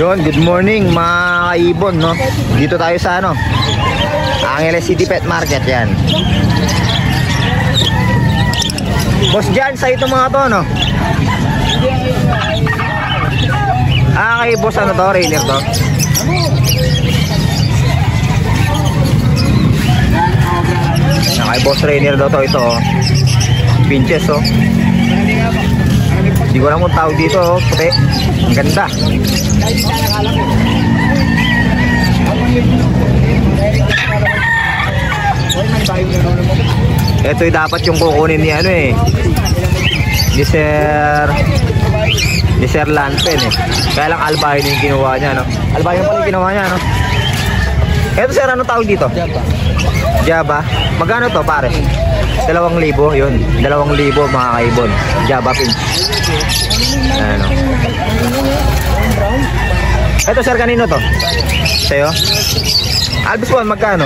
Yun, good morning mga kaibon, no? Dito tayo sa ano, Angeles City Pet Market, yan. Boss dyan sa itong mga to, no? Kay boss ano to, Rainer to? Kay boss Rainer daw to, ito, oh. Pinches, oh. Hindi ko alam kung tawag dito, oh. Puti. Ang ganda. Ito yung dapat yung kukunin ni ano eh, ni Sir Lanpen eh. Kaya lang albino yung ginawa niya, no? Albino pala yung ginawa niya, no? Ito sir, ano tawag dito? Java. Magkano to pare? 2,000 yun. 2,000 mga kaibon. Java pin. Ano? Ito sir, kanino to? Sa'yo? Albus One, magkano?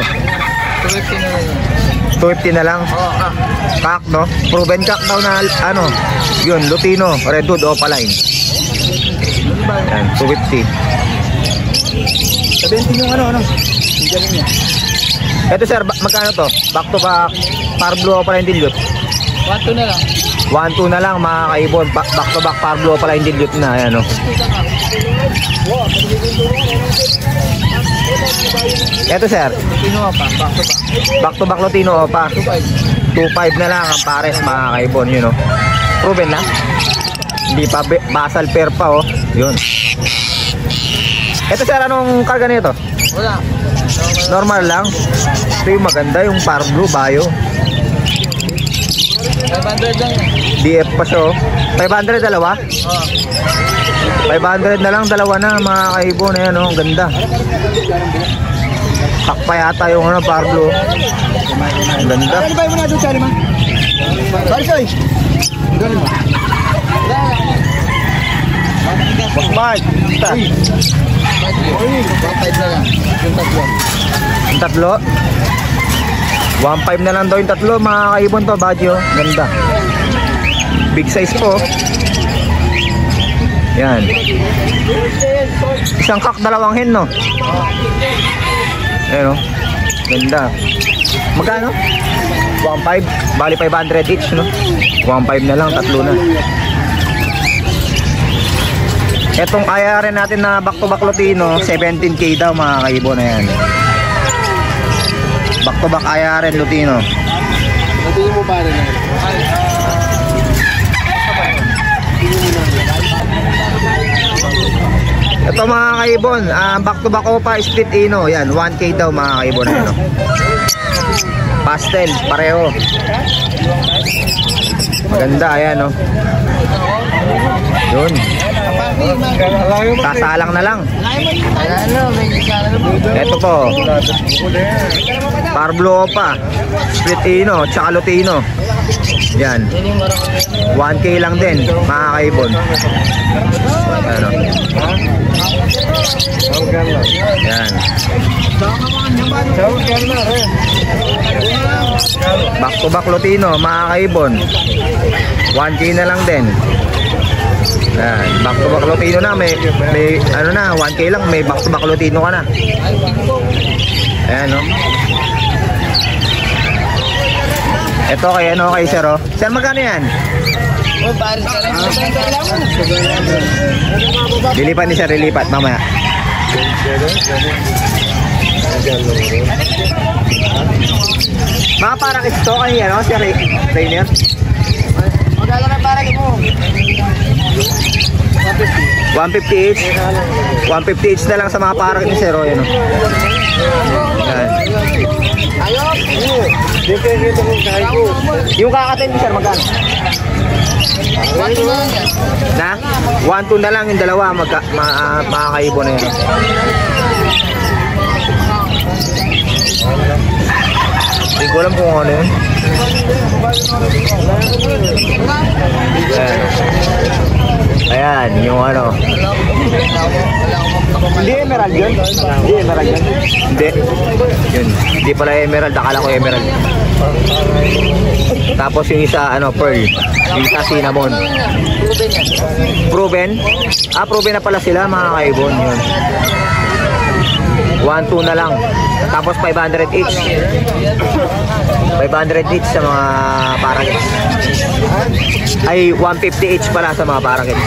250 na lang. Kak, no? Proven kak daw na ano? Yun, Lutino, Redwood, Opaline. Yan, 250. Sabihin yung ano? Ito sir, magkano to? Back to back, Parblo, Opaline, Dilute. 1-2 na lang. 1-2 na lang mga kaibon. Back to back, Parblo, Opaline, Dilute na. Ayan, no? Ito sir, Lutino Opa, back to back Lutino Opa. 2.5 na lang ang pares mga kaibon, yun, no? Proven na. Hindi pa basal pair pa, oh. Yun. Ito sir, anong karga nito? Wala. Normal lang. Ito yung maganda, yung Parblo Bio. 500 lang. DF pa siya, oh. 500 dalawa? 500 na lang, dalawa na mga kaibon. Ayan, oh, ang ganda. Takpa yata yung ano, Parblo. Ang ganda. Ano ba yung muna doon, Charlie, ma? Sorry. Gano'n mo? Boss Mark, basta. 1.5 na lang. Yung tatlo. Yung tatlo? 1.5 na lang daw yung tatlo mga kaibon to, Baguio. Ganda. Big size po. Yan. Isang kak, dalawang hen, no? Ayan, no? Ganda. Magkano? 1.5. Bali 500 each, no? 1.5 na lang, tatlo na. Etong IRN natin na back to back Lutino, 17K daw mga kaibon na yan. Back to back IRN Lutino. Natingin mo pa rin. Ito mga kaibon, back to back Opa split Ino, yan 1K daw mga kaibon na, no? Pastel, pareho. Maganda, ayan, no? Yun. Kasalang na lang. Ito po, Parblo Opa split Ino, tsaka Lutino. Yan, 1K lang din mga kaibon. Ano? Yan. Back to back Lutino mga kaibon, 1K na lang din. Yan. Back to back Lutino na, may ano na, 1K lang, may back to back Lutino ka na. Ayan, no? Ito kay ano, kay sir, oh. Sir, magkano yan? Lilipat ni sir, lilipat mamaya. Mga parang ito kay ano, si Rainer. Magkano na parang mo? 150 each. 150 each na lang sa mga parang ni sir, oh, yun, oh. Yan. Yung kakatin ni sir, magkano? Na? 1-2 na lang yung dalawa, makakaibo na yun. Hindi ko alam kung ano yun. Ayan, yung ano. Hindi emerald yun? Hindi emerald yun? Hindi. Yun. Hindi pala emerald, akala ko emerald. Tapos yung isa, ano, pearl. Yung isa cinnamon. Proven? Proven na pala sila mga kaibon. Yun. 1-2 na lang. Tapos 500 each. 500 each sa mga parakeets. Ay, 150 each pala sa mga parakeets.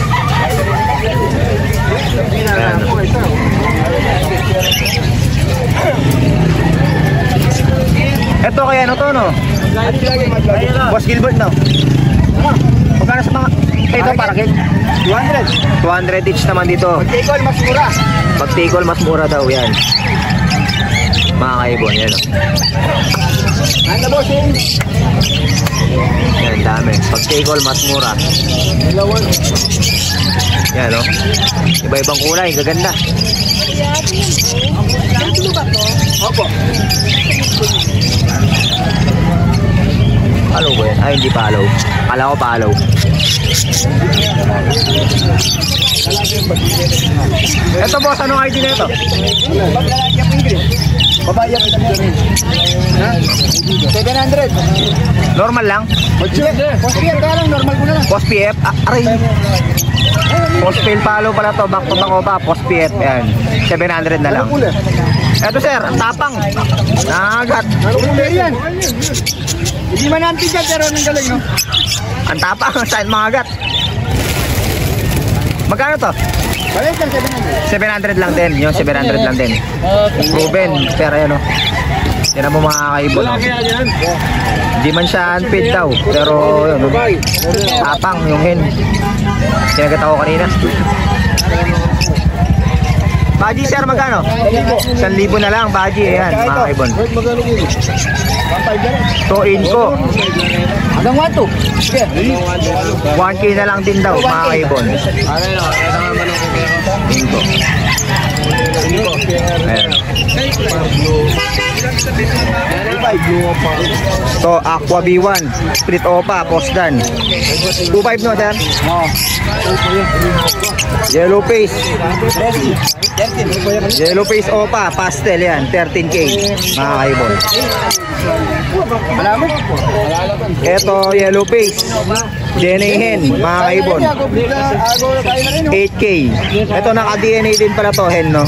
Ayan. Ito kaya ano to, no? Boss Gilbert, no? Magkano sa mga... Ito, parakeet? 200. 200 each naman dito. Pag-take mas mura. Pag-take mas mura daw yan. Mga kaibon, yan o. Ano bossing? Yan, dami. Pag-take mas mura. Yan o. Iba-ibang kulay, gaganda. Opo. Follow ba yan? Ay, hindi follow. Kala ko follow. Ito boss, anong ID na ito? Babae yan. 700. Normal lang? Postier ka lang, normal ko na lang. Post PF? Aray! Post fail follow pala to. Back to back o pa. Post PF. Yan. 700 na lang. Ito sir, ang tapang. Nangagat. Ano po yan? Hindi man natin dyan, pero nang galing, no? Ang tapang. Saan mga agat? Magkano to? Balik lang, 700 700. lang din. Yung 700 lang din. Proven. Pero yan o. Yan mo mga kaibon. No? Hindi man siya unpaid daw. Pero yun. Tapang yung hen. Sinagat ako kanina. Baji sir, magkano? 1,000 na lang, baji. Ayan, mga kaibon. Magkano kilo? 1,500. 2 inko. Hanggang 1,2. 1K na lang din daw, mga kaibon. Inko. Ayan. So, Aqua B1, Split Opa, Postdan. 2.5 no, sir? Yellow Face. Yellow Face Opa, Pastel yan, 13K, mga kaibon. Ito, Yellow Face, DNA Hen, mga kaibon. 8K. Ito, naka-DNA din pala to, hen, no?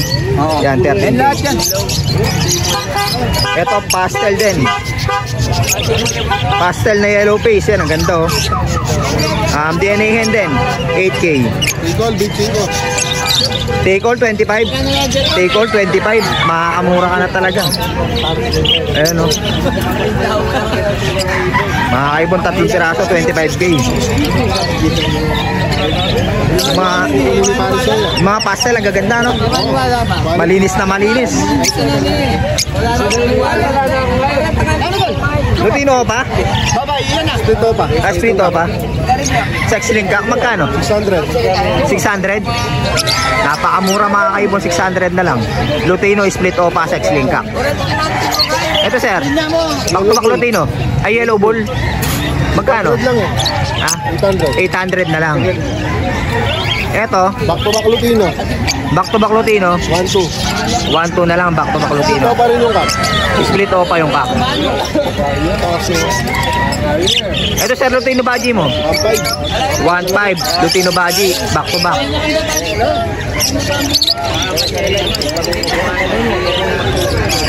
Yan, 13K. Ito, pastel din. Pastel na yellow face, yan, ang ganda, oh. DNA hen din, 8K. Take all 25. Take all 25. Makakamura ka na talaga. Ayan, oh. Mga kaibon, 3 piraso, 25K. Mga pastel, ang gaganda, no? Malinis na malinis. Lutino pa? Babae, yan na. Split pa. Split pa? Sex link ka, magkano? 600. 600? Napakamura mga kaibon, 600 na lang. Lutino, split opa, sex link ka. Ito sir, back to back Lutino. Ay, yellow bull. Magkano? 800 lang eh. Ha? 800. 800 na lang. Ito, Back to back Lutino. back to back Lutino. 1,2. 1-2 na lang, back to back Lutino. Ito pa rin yung cup. Split opa yung kak. Ito sir, Lutino Baji mo. 1,500. 1.5, Lutino Baji, back to back.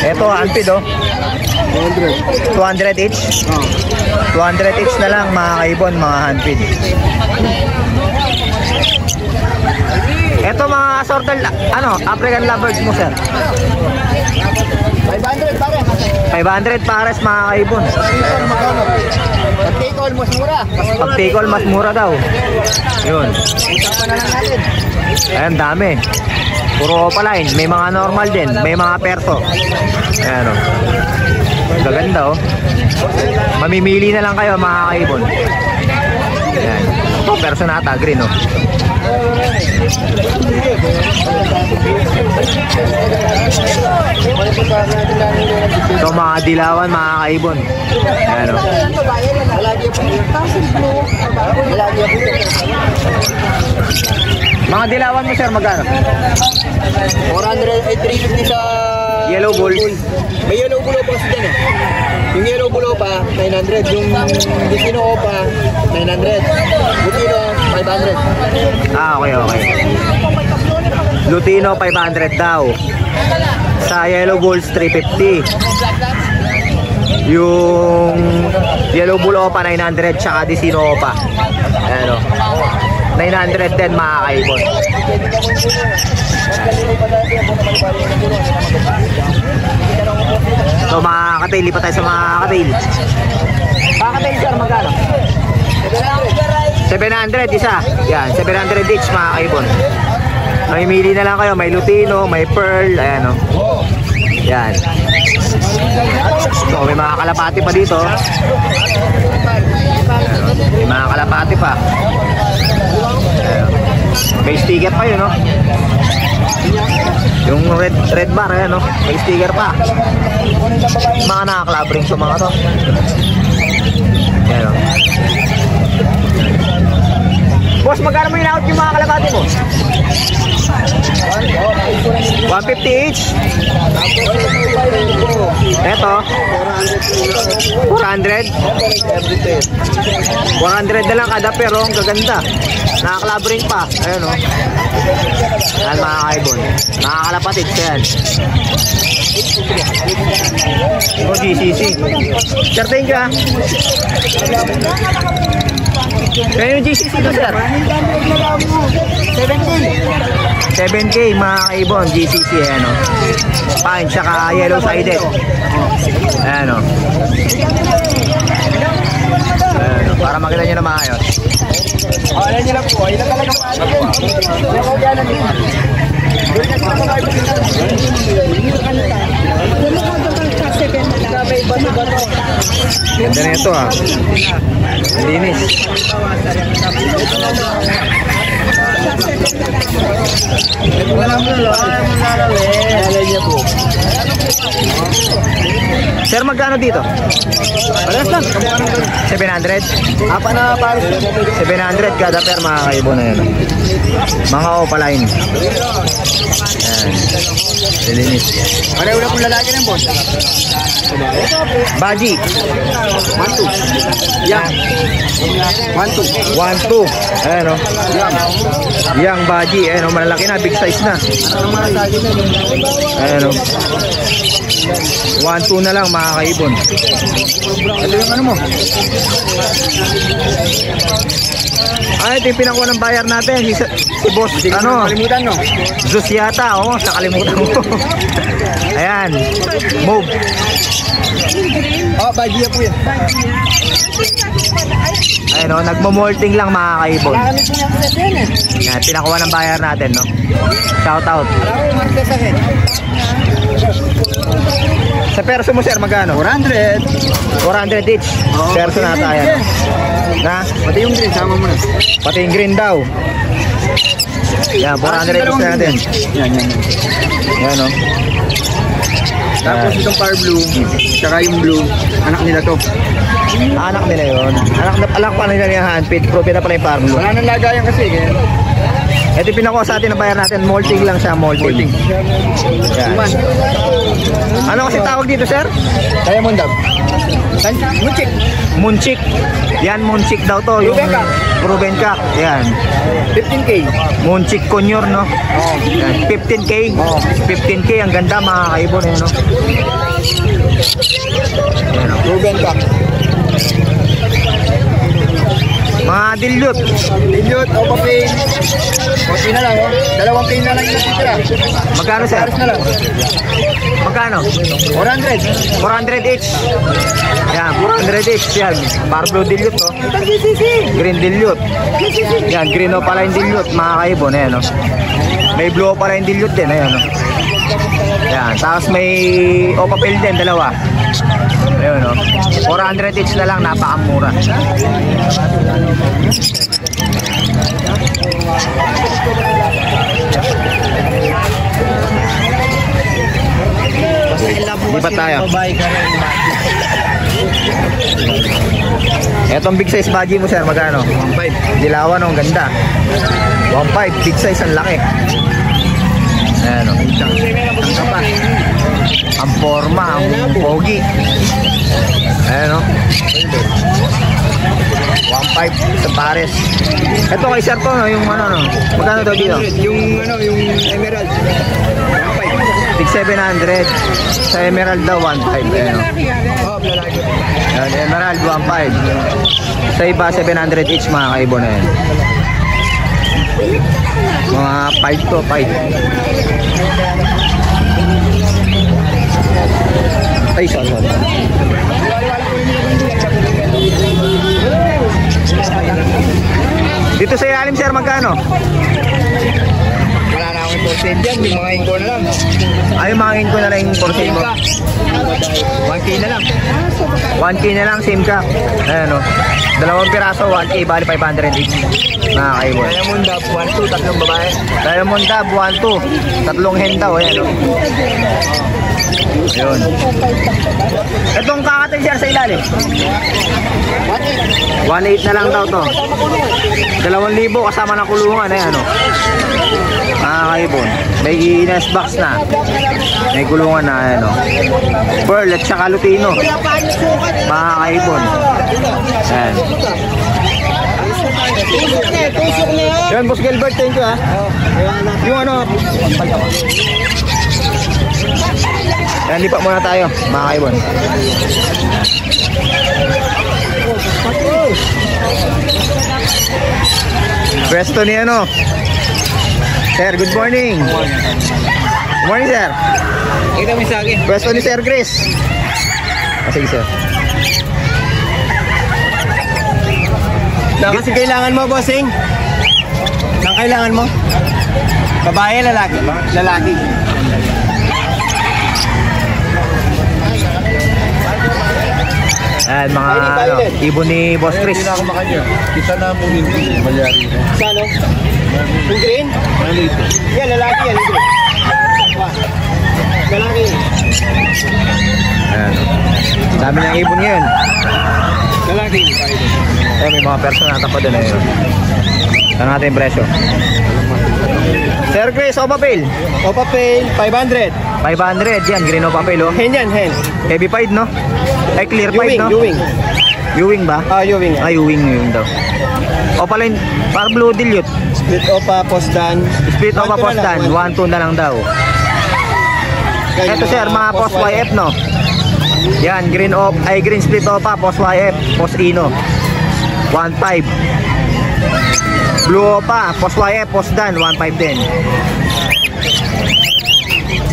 Ito, unpaid, oh. 200 each. 200 each na lang, mga kaibon, mga unpaid. Ito mga assorted, African lovebirds mo, sir. 500 pare. 500 pares, mga kaibon. Pag-take all, mas mura. Pag take all, mas mura daw. Yun. Usapan na lang natin. Ayan, dami. Puro opaline. May mga normal din. May mga perso. Ayan, o. Gaganda, oh. Mamimili na lang kayo, mga kaibon. Ayan. Ito, personata, green, oh. Ito, mga dilawan, mga kaibon. Ayan, oh. Mga dilawan mo, sir, magkano? 350 sa Yellow bull. May yellow bull pa sa dyan eh. Yung yellow bull pa, 900. Yung Lutino pa, 900. Lutino, 500. Ah, okay, okay. Lutino 500 daw. Sa Yellow Bulls 350. Yung Yellow Bull Opa 900 tsaka Dicino Opa. Ayan o. 900 din mga kaibon. So mga katail, lipat tayo sa mga katail. Mga katail sir, magkano? 700 isa. Yan, 700 each mga kaibon. Mamimili na lang kayo, may Lutino, may Pearl, ayan o. Yan. So may mga kalapati pa dito. May mga kalapati pa. Ayan. May sticker pa yun, no? Yung red bar, ayan, no? May sticker pa. Mga nakaklabring sa mga to. Ayan, no? Boss, magkano mo in-out yung mga kalapati mo? 150 each. Eto 400. 400 na lang kada pero ang gaganda. Nakaklabring pa. Ayan o. Ayan mga kaibon. Nakakalapatid. Ayan. O GCC. Certain ka. Kaya yung GCC to sir? 7K mga kaibon. GCC ayan o. Pine tsaka yellow sided. Ayan o. Ayan o. Para makita nyo na maayos. Alam niyo lang po, ilan talaga paano yun? Ilan ko gano'n din. Ganda na ito ha. Linis. Sir, magkano dito? Pares lang. 700? Apa na pares? 700 kada pair mga kaibon na yan. Mga opaline. Ayan. Linis. Pareho na kung lalaki ng boss. Baji. 1-2. Yang. 1-2. 1-2. Ayan o. Yang baji. Ayan o. Malalaki na. Big size na. Ayan o. 1-2 na lang mga kaibon. Ito yung ano mo? Ay, ito yung pinakuha ng bayar natin. Si boss. Ano? Kalimutan no? Zeus yata. Oo, nakalimutan ko. Ayan. Move. Oh, bagiya po yan. Ayun o, nagmo-molting lang mga kaibon. Kami po yung set yan eh. Yan, pinakuha ng bayar natin, no? Shout out. Marami yung market sa akin. Sa perso mo, sir, magkano? 400. 400 each. Oo, Perso na pati yung tayo. green. Na? Pati yung green, sama mo na. Pati yung green daw. Yan, 400 each natin. Yan. Yan, no? Tapos itong power blue, tsaka yung blue, anak nila to. Anak nila yun. Anak pa nila yung handpid. Profit na pala yung farm. Wala nang lagayan kasi. Kaya... Ito yung pinakuha sa atin ng bayar natin. Molting lang siya, molting. Yan. Tuman. Ano kasi tawag dito, sir? Diamond dog. Munchik. Munchik. Yan, Munchik daw to. Yung Proven cock. Proven cock. Yan. 15K. Munchik Conure, no? Oo. Yan. 15K. Oo. 15K. Ang ganda, mga kaibon, no? Yan, no? Proven cock. Mga dilute. Dilute, opa pain. Konti na lang, oh. 2 pain na lang yung natitira. Magkano, sir? Pares na lang. Magkano? 400. 400 each. Yan, 400 each. Yan. Barblo dilute, oh. Green dilute. Yan, green opaline dilute, mga kaibon. Ayan, no? May blue opaline dilute din. Ayan, no? Yan. Tapos may opapil din, dalawa. Ayun, no? 400 each na lang, napakamura. Lipat tayo. Etong big size baji mo, sir, magkano? 1.5. Dilawan, ang ganda. 1.5, big size, ang laki. Ayan, o. Ang kapas. Ang forma, ang pogi. Ayan, o. 1.5 sa pares. Ito kay sir to, no? Yung ano, no? Magkano daw dito? Yung emerald. 6,700. Sa emerald daw, 1.5. Ayan, no? Oh, lalaki. Yan, emerald, 1.5. Sa iba, 700 each, mga kaibon na yan. Mga 5 to 5. Ay, sorry. Dito sa ilalim, sir, magkano? Wala na akong percent dyan. Yung mga inko na lang. Ay, mangin ko na lang yung porcel mo. 1K na lang. 1K na lang, same ka. Ayan, o. Dalawang piraso, 1K, bali 500 each. Mga kaibon. Diamond Dab, 1-2, tatlong babae. Diamond Dab, 1-2. Tatlong hen daw, ayan, o. Ayun. Itong kakatay, sir, sa ilalim. 1.8 na lang daw to. 2,000 kasama ng kulungan, ayan, o. Mga kaibon. May nest box na. May kulungan na, ayan, o. Pearl at saka lutino. Mga kaibon. Ayan. Yan, Boss Gilbert, thank you, ha. Yung ano. Yan, lipat muna tayo, mga kaibon. Pwesto ni ano. Sir, good morning. Good morning, sir. Kita mo sa akin. Pwesto ni Sir Chris. Sige, sir. Kasi kailangan mo, bossing? Nang kailangan mo? Babae, lalaki? Lalaki. Ayan, mga ano, ibon ni Boss Chris. Hindi na ako makanya. Kita na mo hindi. Malyari. Sa ano? Yung green? Malito. Yan, lalaki yan. Yung green. Lalaki. Ayan. Dami niyang ibon ngayon. Lalaki. Eh, may mga personata pa doon. Ayun. Saan natin yung presyo? Sir Chris, Opapil. Opapel, 500. 500, yan, green Opapil, oh. Hen yan, hen. Heavy pied, no? Ay, clear pied, no? Ewing. Ewing ba? Ewing. Ay, Ewing daw. Opaline, para blue dilute. Split opa, postan. Split Opa Postan, 1-2 na lang daw. Ito, sir, mga Post YF, no? Yan, green split Opa, Post YF, Post Ino. 1.5. Blue Opa, Post YF, Post Dan, 1.5 din.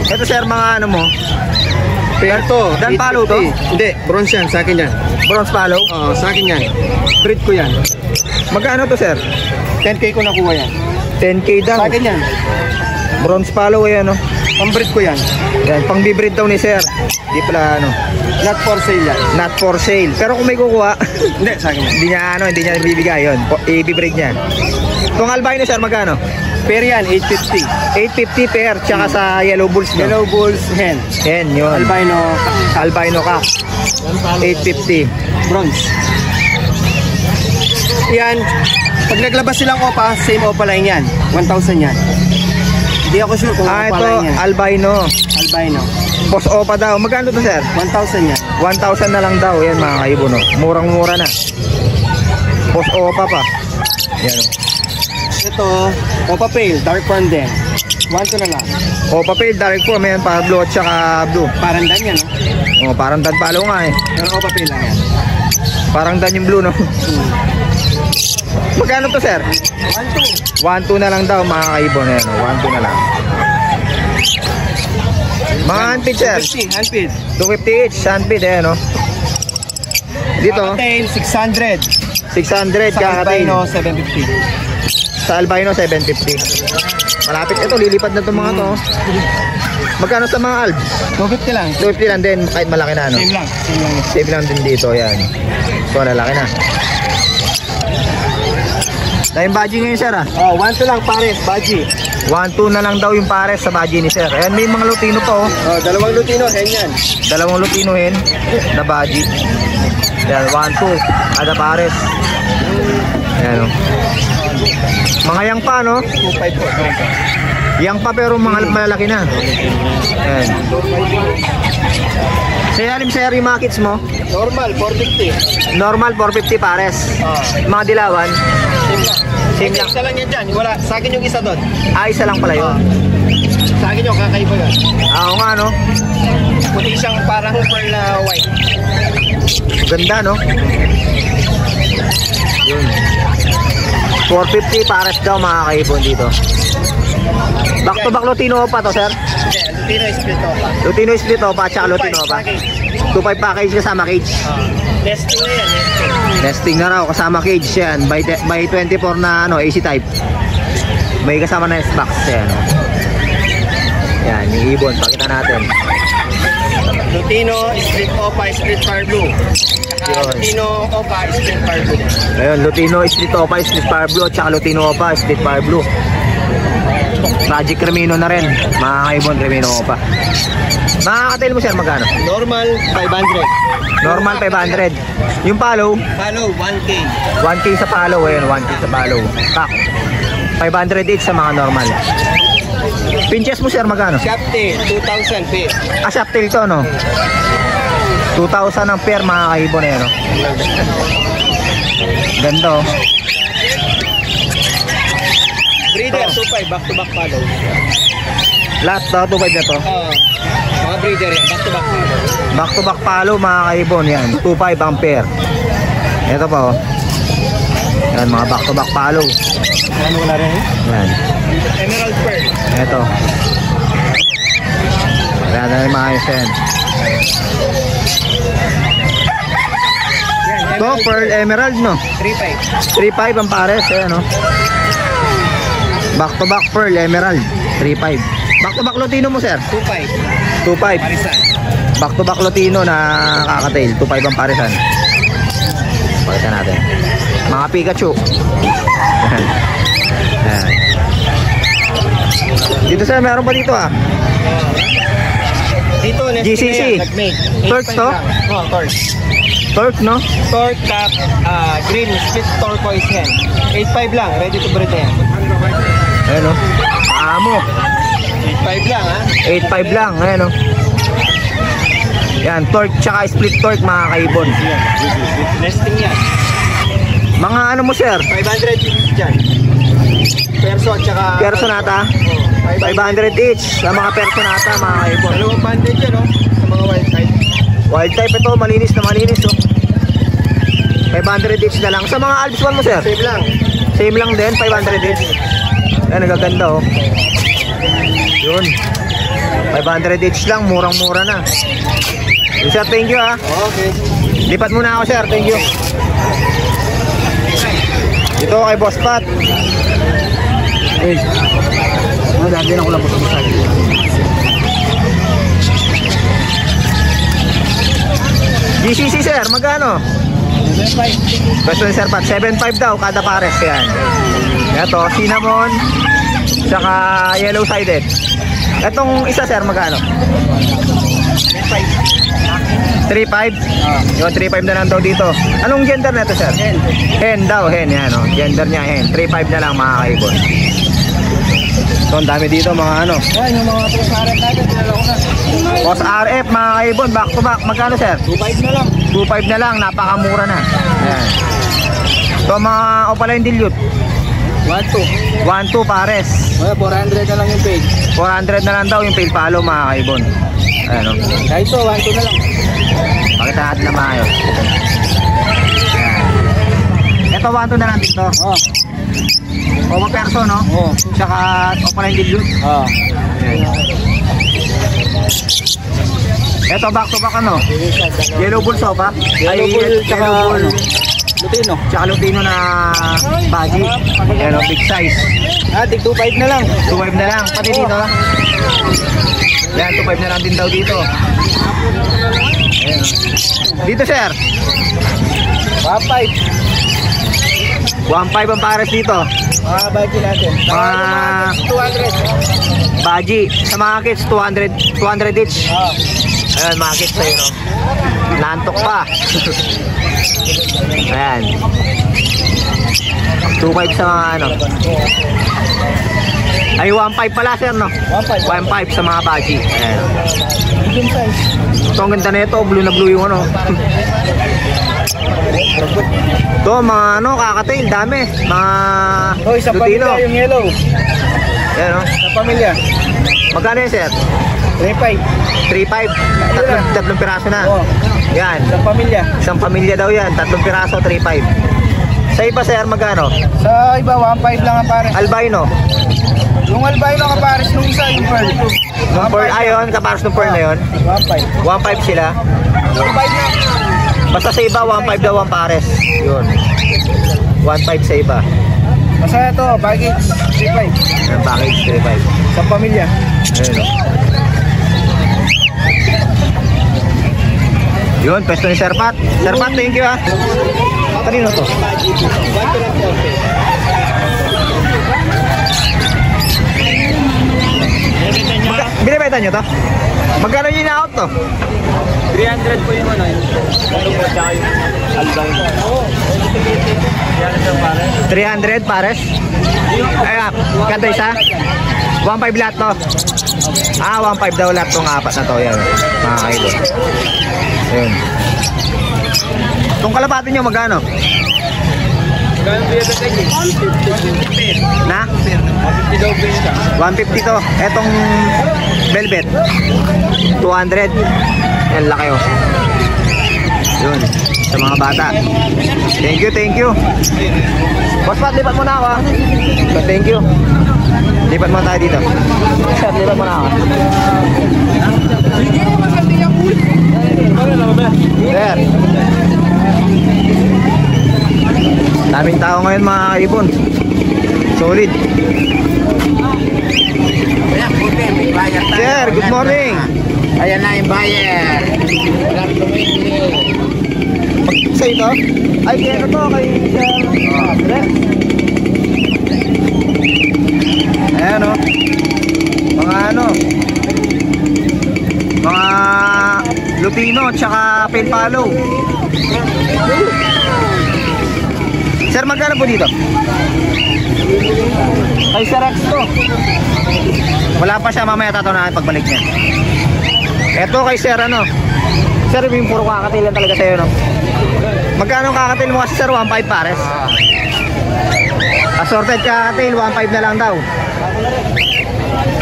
Ito, sir, mga ano mo? Pair to. Dan palo to? Hindi, bronze yan, sa akin yan. Bronze Palo. Oo, sa akin yan. Breed ko yan. Magkano to, sir? 10K ko nakuha yan. 10K daw. Sa akin yan. Bronze Palo, ayan, no? Pang-breed ko yan. Yan, pang bibreed daw ni sir. Di pala, ano, Not for sale yan. not for sale. Pero kung may kukuha, Hindi, sa akin yan. hindi niya bibigay yun. I-bibreed niya. Itong albino, sir, magkano? Pair yan, 850. 850 pair, tsaka sa yellow bulls, no? Yellow bulls, hen. Yan, yun. Albino, Albino ka. 850. bronze. Yan. Pag naglabas silang opa, same opa line yan. 1,000 yan. Hindi ako sure kung Ah, opa ito, line yan. albino. Albino. Post Opa daw. Magkano to, sir? 1,000 yan. 1,000 na lang daw. Yan, mga kaibo, no? Murang-mura na. Post Opa pa. Yan, no? Ito, opa pale, dark brown din. 1,2 na lang. Opa Pale, Dark Form. Ayan, para blue at saka blue. Parang dan yan, no? Oh, parang dan palo nga, eh. Pero opa pale lang yan. Parang dan yung blue, no? Magkano to, sir? 1,2. 1-2 na lang daw, mga kaibon. Ayan, 1-2 na lang. Mga handpid, sir. 250, handpid. 250 each, handpid, ayan, no? Dito, Tail, 600. 600 Sa kakatail. albino, 750. Sa albino, 750. Malapit ito, lilipad na itong mga to. Magkano sa mga alb? 250 lang. 250 lang din, kahit malaki na, no? Same lang. Same lang. Save lang din dito, ayan. So, lalaki na. Dahil badge ngayon, sir, ah. Oh, 1,2 lang pares, baji. 1-2 na lang daw yung pares sa badge ni sir. Ayan, may mga Lutino pa, oh. Oh, dalawang lutino, hen yan. Dalawang Lutino hen na badge. Ayan, 1-2. Ada pares. Ayan, oh. Mga yang pa, no? 2,500 po. Yang pa pero mga malalaki na. Ayan. Sa ilalim sir, yung mga kits mo? Normal, 450. Normal, 450 pares. Mga dilawan? Same lang. Same lang. Isa lang yan dyan. Wala. Sa akin yung isa doon. Isa lang pala yun. Sa akin yung kakaiba yun. Oo nga, no? Puti siyang parang pearl na white. Ganda, no? Yun. 450 pares daw mga kaibon dito. Back to back Lutino pa to, sir? Lutino split opa. Lutino split opa at saka Lutino pa. 2.5 package kasama cage. Nesting na yan. Nesting na raw kasama cage yan. By 24 na ano, AC type. May kasama na S-box yan. Yan, yung ibon. Pakita natin. Lutino, split opa, split fire blue. Yun. Lutino opa, split fire blue. Ayun, Lutino split opa, split fire blue at saka Lutino opa, split fire blue. Magic Remino na rin. Mga kaibon, Remino opa. Mga katail mo sir, magkano? Normal, 500. Normal 500. Yung follow, Follow, 1K. 1K sa follow. Ayun, 1K sa follow. Pack. 500 each sa mga normal. Pinches mo sir, magkano? Shoptail, 2,000 pair. Shoptail to, no? 2,000 ang pair mga kaibon eh, no? Ganda, oh. Breeder, 2,500, back to back follow. Lahat daw, 2.5 na to. Mga breeder yan, back to back follow. Back to back follow mga kaibon, yan. 2.5 ang pair. Ito pa, oh. Yan, mga back to back follow. Ano wala rin? Yan. Emerald pearl. Ito. Kaya na yung maayos yan. Ito, Pearl Emerald, no? 3,500. 3.5 ang pares, ayan, no? Back to back Pearl Emerald, 3.5. Back to back Lutino mo, sir? 2,500. 2.5. Parisan. Back to back Lutino na kakatail, 2.5 ang paresan. Pakita natin. Mga Pikachu. Ayan. Ayan. Dito sir, meron pa dito ah. Dito, GCC. Torque to? Oo, torque. Torque, no? Torque cap, green, split turquoise yan. 8,500 lang, ready to breed na yan. Ayan, no? Amo. 8,500 lang, ha? 8.5 lang, ayan, no? Yan, torque tsaka split torque mga kaibon. Nesting yan. Mga ano mo sir? 500 dyan. Perso at saka... Personata? 500 each sa mga personata mga kaibon. Dalawang banded yan, no? Sa mga wild type. Wild type ito, malinis na malinis, oh. 500 each na lang. Sa mga Alps 1 mo sir? Same lang. Same lang din, 500 each. Ayan, nagaganda, oh. Yun. 500 each lang, murang-mura na. Yun, sir, thank you, ha. Okay. Lipat muna ako, sir. Thank you. Dito kay Boss Pat. Hey. Dati na ko lang po sa GCC, sir. Magkano? 7,500. Question, sir Pat. 7.5 daw kada pares. Yan. Ito, cinnamon. Tsaka yellow-sided. Itong isa, sir. Magkano? 3.5? Yung 3.5 na lang daw dito. Anong gender na ito, sir? Hen. Hen daw, hen. Yan, oh. Gender niya, hen. 3.5 na lang, mga kaibon. So, ang dami dito, mga ano. Yan, yung mga post RF natin, tinala ko na. Post RF, mga kaibon. Back to back. Magkano, sir? 2,500 na lang. 2.5 na lang. Napakamura na. Ayan. So, mga opaline dilute. 1,200. 1.2 pares. 400 na lang yung page. 400 na lang daw yung pale follow, mga kaibon. Ayan, oh. Kahit ito, 1,200 na lang. Pakita natin na maayos. Ayan. Ito, 1.2 na lang dito. Oh. O, perso, no? Oh. Tsaka opaline dilute. Oh. Ito, back to back, ano? Yellow bull sopa. Yellow bull, tsaka yellow bull. Lutino. Tsaka Lutino na baji. Ayan, big size. Tig 2,500 na lang. 2.5 na lang. Pati dito. Yan, 2.5 na lang din daw dito. Ayan. Dito, sir. 1,500. 1.5 ang pares dito. Mga budget natin. Mga 200. baji. Sa mga kids, 200 each. Oh. Ayan, mga kids sa'yo, no? Nantok pa. Ayan. 2.5 sa mga ano. Ay, 1.5 pala, sir, no? 1,500. 1.5 sa mga baji. Ayan. Medium size. Ito, ang ganda na ito. Blue na blue yung ano. Ito, mga ano, kakatail. Dami. Mga Hoy, sa Lutino. pamilya yung yellow. Yan, no? Sa pamilya. Magkano yun, sir? 3.5. 3.5. Tatlong piraso na. Oo. Yan. Sa pamilya. Isang pamilya daw yan. 3 piraso, 3.5. Sa iba, sir, magkano? Sa iba, 1.5 lang ang pares. Albino. Yung albino ka pares nung isa, yung pearl. Yung pearl, ayon, kaparos ng pearl na yun. 1.5. 1.5 sila. 1.5 na. Basta sa iba, 1.5 daw ang pares. Yun. 1.5 sa iba. Basta ito, baggage, 3.5. Ang package, 3.5. Sa pamilya. Ayun, o. Yun, pwesto ni Sir Pat. Sir Pat, thank you, ha. Kanino to? Binibenta nyo to? Magkano nyo in-out to? 300 po yung ano yun. Tsaka yung albino. Oo. 300 pares? Ay, kada isa? 1.5 lahat to? 1.5 daw lahat tong apat na to. Yan, mga kaibon. Ayun. Itong kalapati nyo, magkano? Magkano binibenta nyo? 150. Na? 150 daw binibenta. 150 to. Etong velvet 200. Yan, laki, oh. Yun, sa mga bata. Thank you, thank you. Boss Pat, lipat muna ako, ha. So, thank you. Lipat muna tayo dito. Sir, lipat muna ako. Sir, daming tao ngayon, mga kaibon. Solid. Sir, good morning. Ayan na yung buyer. Walang tumili. Sa ito? Ay, kaya to kay Sir Rex. Ayan, o. Mga ano, mga Lutino tsaka Penpalo. Sir, magkano po dito? Kay Sir Rex to. Wala pa siya, mamaya tatawanan pagbalik niya. Eto kay Sir, ano? Sir, yung puro kakatilan talaga sa'yo, no? Magkano kakatil mo kasi, Sir? 1.5 pares? Assorted kakatil, 1.5 na lang daw.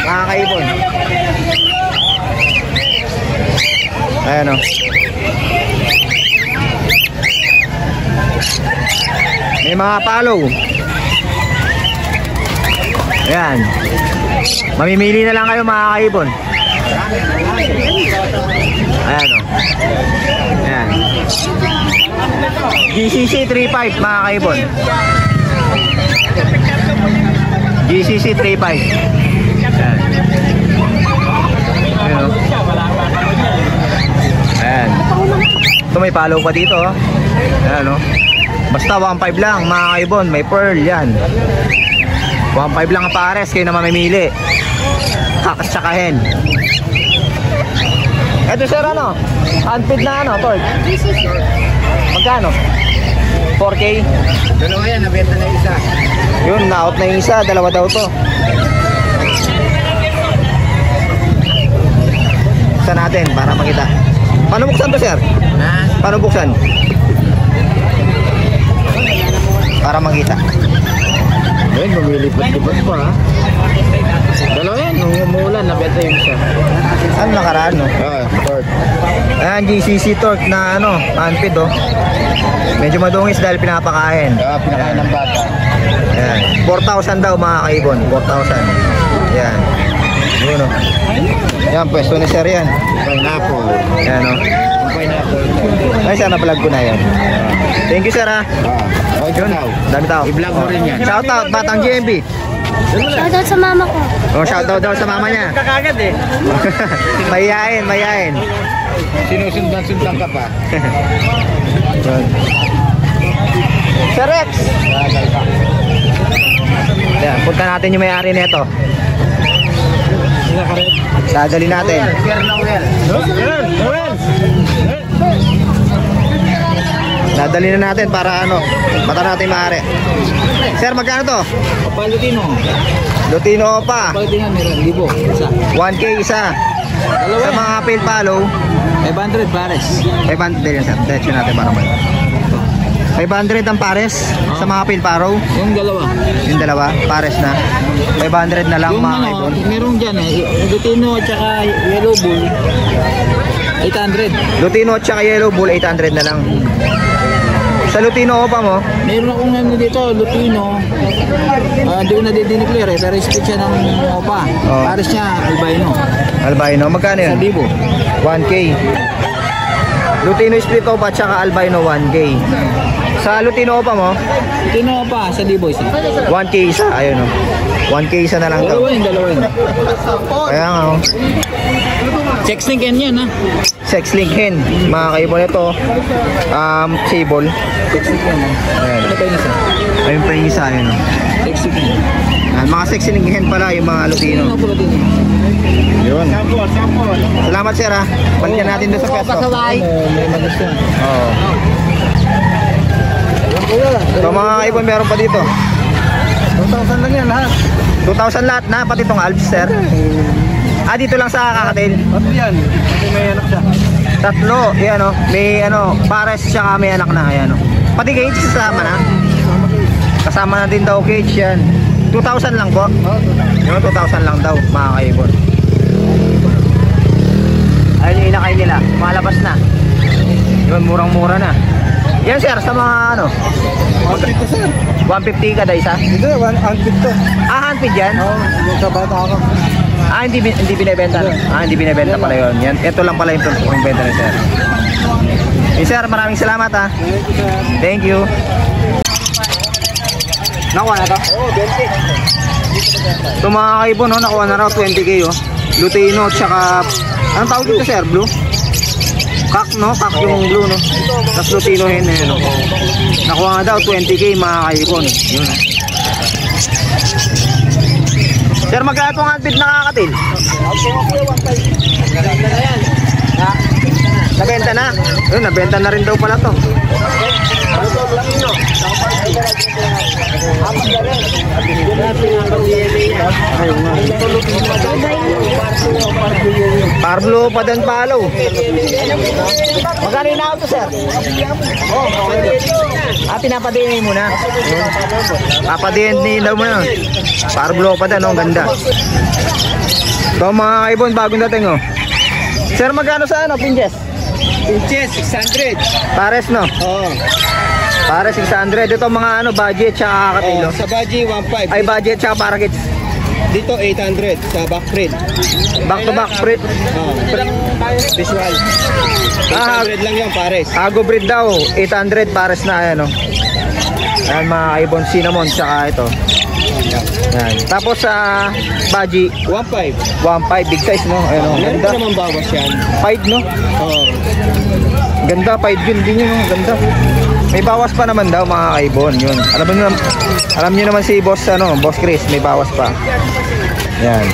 Mga kaibon. Ayan, o. May mga palo. Ayan. Mamimili na lang kayo, mga kaibon. Ayan, o. Ayan. GCC 3.5, mga kaibon. GCC 3.5. Ayan. Ayan, o. Ayan. Ito, may follow pa dito, o. Ayan, o. Basta 1.5 lang, mga kaibon. May pearl, yan. 1.5 lang ang pares, kayo na mamimili. Kakatsakahin. Eto, sir, ano? Unfeed na ano, torque? Magkano? 4K? Dalawa yan, nabenta na isa. Yun, na-out na yung isa. Dalawa daw to. Buksan natin para makita. Paano buksan to, sir? Ha? Paano buksan? Para makita. Ayun, lumilipat-lipat pa ha. Dalawa yan, nung umuulan, nabenta yung isa. Ano nakaraan, no? Torque. Ayan, GCC torque na ano, unfeed, oh. Medyo madungis dahil pinapakain. Pinakain ng bata. Ayan. 4,000 daw, mga kaibon. 4,000. Ayan. Yun, oh. Ayan, pwesto ni sir yan. Pineapple. Ayan, oh. Pineapple. Ay, sana napalag ko na yan. Thank you, sir, ha. Yun. Dami tao. I-vlog mo rin yan. Shout out, Batang GMB. Shoutout sa mama ko. Oh, shout out daw sa mama niya. Kakagad eh. Mayayain, mayayain. Sinusundan-sundan ka pa. Yun. Sir Rex. Ayan, punta natin yung may-ari nito. Dadali natin. Share na well. Dadali na natin para ano, mata natin maaari. Sir, magkano to? Palutino. Lutino pa. Palutino meron, libo. Isa. 1K isa. Sa mga pale follow, 500 pares. 500 din yan sir. Diretso natin para may 500 ang pares sa mga pale follow. Yung dalawa. Yung dalawa, pares na. 500 na lang Yung mga ano, kaibon. meron dyan Lutino at saka Yellow Bull. 800. Lutino at saka Yellow Bull, 800 na lang. Sa Lutino Opa mo, Meron akong ano dito, Lutino. Hindi ko na-declare pero split siya ng Opa. Oh. Pares niya, albino. albino, magkano yun? 1,000. 1K. Lutino split Opa at saka albino 1K. Sa Lutino Opa mo, Lutino Opa, 1,000 isa. 1K isa, ayun o. 1K isa na lang to. Dalawa yun. Kaya nga o. Sex link yan ha. Sex link hen, mga kaibon ito. Sable. Sex link yan ha. Ayan. Ano pa yun isa? Ayun pa yung isa, ayun o. Sex link yan. Mga sex link hen pala yung mga Lutino. Ano po Lutino? Yun. Salamat sir ha. Balikan natin doon sa pwesto. May magas yan. Oo. So mga kaibon, meron pa dito. 2,000 lang yan lahat. 2,000 lahat na, pati itong Alps sir. Dito lang sa Kakatil. Ano yan? Kasi may anak siya. Tatlo, yan o. May ano, pares siya may anak na, ayan o. Pati cage kasama na. Kasama na din daw cage yan. 2,000 lang po. Yung 2,000 lang daw, mga kaibon. Ayun yung inakay nila, malabas na. Yun, murang-mura na. Yan sir, sa mga ano? 150 sir. 150 kada isa? Hindi, 150 to. Handpid yan? Oo, yung sa bata ako. Hindi binibenta. Hindi binibenta pala yun. Yan, ito lang pala yung benta ni sir. Sir, maraming salamat ha. Thank you. Nakuha na to? Oo, 20. Ito mga kaibon, no, nakuha na raw 20k oh. Lutino, tsaka anong tawag dito sir? Blue? Kak no? Kak yung blue no? Tapos Lutino hen eh, no? Nakuha nga daw 20k mga kaibon. Yun eh. Sir, magkano itong handpid na Kakatil? Nabenta na? Yun, nabenta na rin daw pala to. Parblo pa din palo. Magkano na ito sir? Pinapadiin mo na. Papadiin daw mo na. Parblo pa din, ang ganda. Ito mga kaibon, bagong dating oh. Sir, magkano sa ano, pinches? Pinches, 600. Pares no? Oo. Pares 600. Ito mga ano, budget tsaka Kakatil. Sa Baji, 1.5. Ay, budget tsaka parakits. Dito, 800 sa back print. Back to back print. Visual. 800 lang yan, pares. Ago breed daw, 800 pares na ayan oh. Ayan mga kaibon, cinnamon tsaka ito. Yan. Tapos sa Baji, 1.5. 1.5 big size no. Ayun oh, Meron ganda. pa naman bawas yan. 5 no. Oo. Ganda 5 yun din yun no. Ganda. May bawas pa naman daw mga kaibon, yun. Alam niyo naman si Boss ano, Boss Chris, may bawas pa. Yan.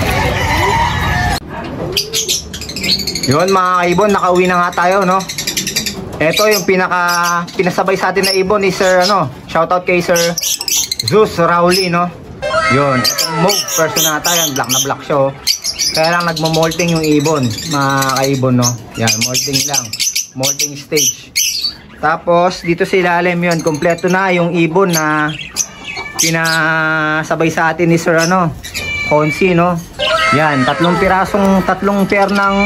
Yun mga kaibon, nakauwi na nga tayo no. Ito yung pinasabay sa atin na ibon ni Sir ano, shoutout kay Sir Zeus Rauli no. Yun, itong mauve personata yan, black na black siya oh. Kaya lang nagmo-molting yung ibon, mga kaibon no. Yan, molting lang. Molting stage. Tapos dito sa ilalim yun, kompleto na yung ibon na pinasabay sa atin ni Sir ano, Honsi no. Yan, tatlong pair ng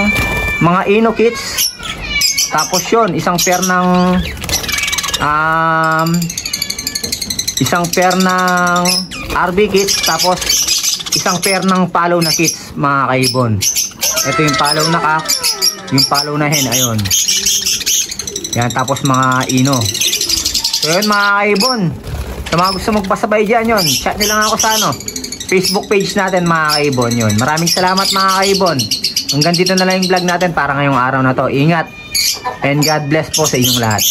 mga Ino kits. Tapos yun, isang pair ng RB kits. Tapos isang pair ng palaw na kits mga kaibon. Ito yung palaw na kak, yung palaw na hen, ayun. Yan, tapos mga Ino. So yun mga kaibon, sa mga gusto magpasabay dyan yun, chat nyo lang ako sa ano, Facebook page natin mga kaibon yun. Maraming salamat mga kaibon. Hanggang dito na lang yung vlog natin para ngayong araw na to. Ingat and God bless po sa inyong lahat.